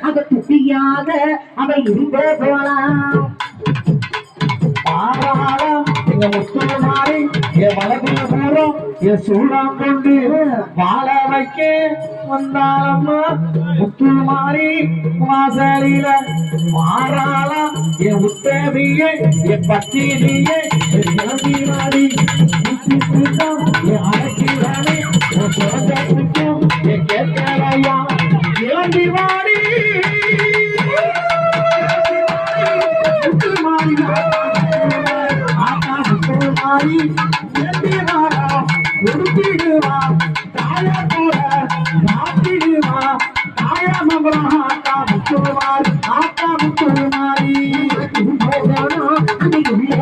அங்க துப்பியாக அவை இருந்தே போலாம் எங்க முத்து மாறி என் வளர்ப்புல போறோம் என் சூழம் கொண்டு வாழ வைக்க வந்தாலம்மா முத்து மாறி வாசலில மாறாளாம் என் உத்தவியே என் பத்தினியே என் கிளம்பினாடி என் அழைக்கிறானே என் சுரத்துக்கும் என் கேட்கலையா கிளம்பி வாடி முத்து மாறி மாறி உடுத்திடுவா தாய கூட மாத்திடுவா தாய மகன் ஆக்கா முத்துமாரி ஆக்கா முத்துமாரி அந்த உள்ளே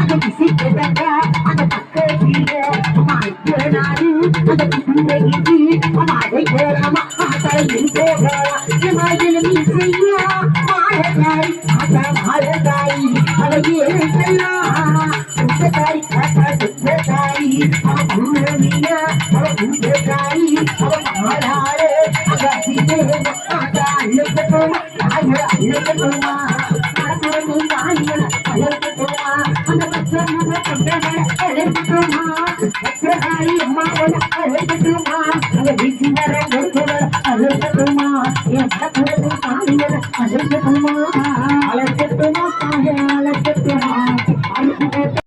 அந்த பிசி கிடக்க அந்த பக்கத்திலே மாய்க்கிறாரு அந்த பிள்ளைக்கு மாயை போறாமா ஆத்தாயில் போகலாம் மாயில் நீ செய்யா மாயக்காரி ஆத்தா மாயக்காரி அவையே செய்யலாம் சுத்தக்காரி ஆத்தா சுத்தக்காரி அவ புள்ளமியா அவ புள்ளக்காரி அவ மாறாளே அகத்திலே ஆத்தா அழுக்கட்டுமா தாய அழுக்கட்டுமா மரத்துறந்து தாயில அழுக்கட்டுமா அந்த பச்சை கொண்டவள அழுக்கட்டுமா பச்சைக்காரி அம்மாவள அழுக்கட்டுமா அந்த வீச்சு வர கொடுத்தவள அழுக்கட்டுமா என் மரத்துறந்து தாயில அழுக்கட்டுமா